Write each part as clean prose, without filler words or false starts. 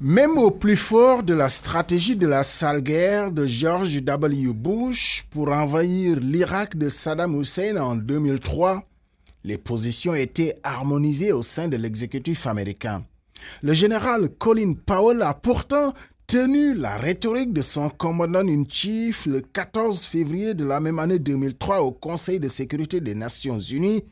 Même au plus fort de la stratégie de la sale guerre de George W. Bush pour envahir l'Irak de Saddam Hussein en 2003, les positions étaient harmonisées au sein de l'exécutif américain. Le général Colin Powell a pourtant tenu la rhétorique de son commandant-in-chief le 14 février de la même année 2003 au Conseil de sécurité des Nations Unies,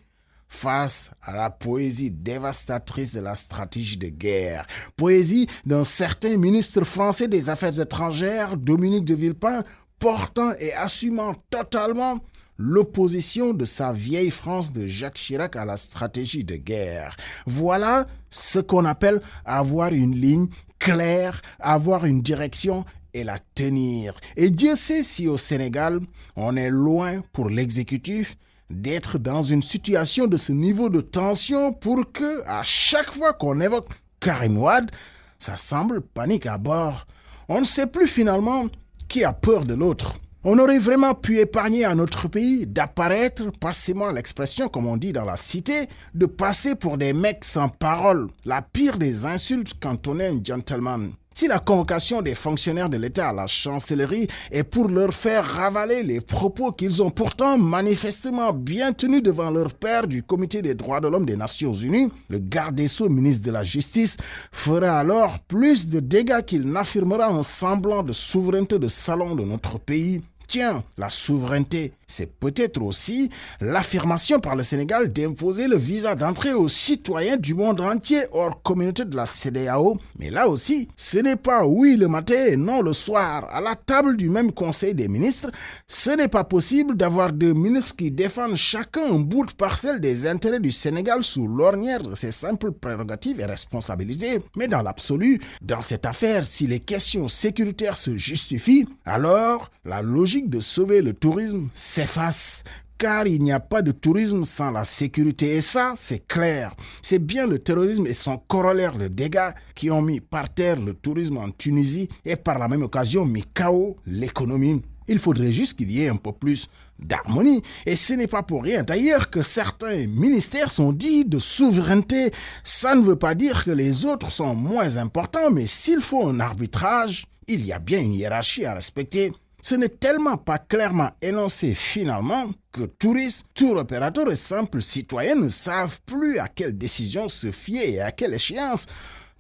face à la poésie dévastatrice de la stratégie de guerre. Poésie d'un certain ministre français des Affaires étrangères, Dominique de Villepin, portant et assumant totalement l'opposition de sa vieille France de Jacques Chirac à la stratégie de guerre. Voilà ce qu'on appelle avoir une ligne claire, avoir une direction et la tenir. Et Dieu sait si au Sénégal, on est loin pour l'exécutif d'être dans une situation de ce niveau de tension pour que, à chaque fois qu'on évoque Karim Wade, ça semble panique à bord. On ne sait plus finalement qui a peur de l'autre. On aurait vraiment pu épargner à notre pays d'apparaître, passez-moi l'expression comme on dit dans la cité, de passer pour des mecs sans parole, la pire des insultes quand on est un gentleman. Si la convocation des fonctionnaires de l'État à la chancellerie est pour leur faire ravaler les propos qu'ils ont pourtant manifestement bien tenus devant leur père du Comité des droits de l'homme des Nations Unies, le garde des Sceaux, ministre de la Justice, fera alors plus de dégâts qu'il n'affirmera un semblant de souveraineté de salon de notre pays. Tiens, la souveraineté, c'est peut-être aussi l'affirmation par le Sénégal d'imposer le visa d'entrée aux citoyens du monde entier hors communauté de la CEDEAO. Mais là aussi, ce n'est pas oui le matin et non le soir. À la table du même Conseil des ministres, ce n'est pas possible d'avoir deux ministres qui défendent chacun un bout de parcelle des intérêts du Sénégal sous l'ornière de ses simples prérogatives et responsabilités. Mais dans l'absolu, dans cette affaire, si les questions sécuritaires se justifient, alors la logique de sauver le tourisme s'efface, car il n'y a pas de tourisme sans la sécurité. Et ça, c'est clair. C'est bien le terrorisme et son corollaire de dégâts qui ont mis par terre le tourisme en Tunisie et par la même occasion mis KO l'économie. Il faudrait juste qu'il y ait un peu plus d'harmonie. Et ce n'est pas pour rien d'ailleurs que certains ministères sont dits de souveraineté. Ça ne veut pas dire que les autres sont moins importants, mais s'il faut un arbitrage, il y a bien une hiérarchie à respecter. Ce n'est tellement pas clairement énoncé finalement que touristes, tour opérateurs et simples citoyens ne savent plus à quelle décision se fier et à quelle échéance.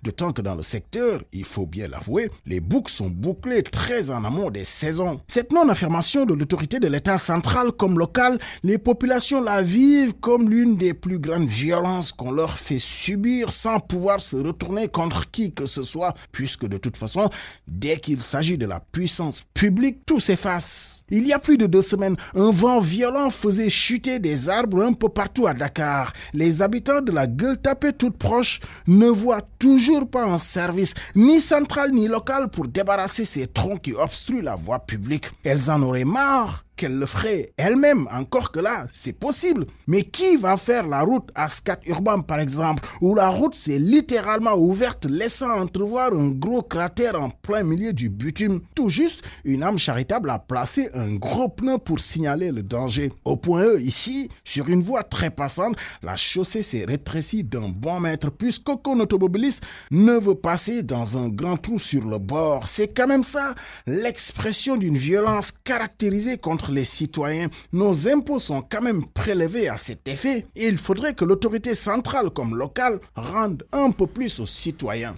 D'autant que dans le secteur, il faut bien l'avouer, les boucles sont bouclées très en amont des saisons. Cette non-affirmation de l'autorité de l'État central comme local, les populations la vivent comme l'une des plus grandes violences qu'on leur fait subir sans pouvoir se retourner contre qui que ce soit, puisque de toute façon, dès qu'il s'agit de la puissance publique, tout s'efface. Il y a plus de 2 semaines, un vent violent faisait chuter des arbres un peu partout à Dakar. Les habitants de la Gueule-Tapée toute proche ne voient toujours pas en service, ni central ni local pour débarrasser ces troncs qui obstruent la voie publique. Elles en auraient marre qu'elle le ferait elle-même, encore que là, c'est possible. Mais qui va faire la route à Scat Urbam, par exemple, où la route s'est littéralement ouverte, laissant entrevoir un gros cratère en plein milieu du bitume. Tout juste, une âme charitable a placé un gros pneu pour signaler le danger. Au point E, ici, sur une voie très passante, la chaussée s'est rétrécie d'un bon mètre, puisqu'aucun automobiliste ne veut passer dans un grand trou sur le bord. C'est quand même ça, l'expression d'une violence caractérisée contre les citoyens. Nos impôts sont quand même prélevés à cet effet et il faudrait que l'autorité centrale comme locale rende un peu plus aux citoyens.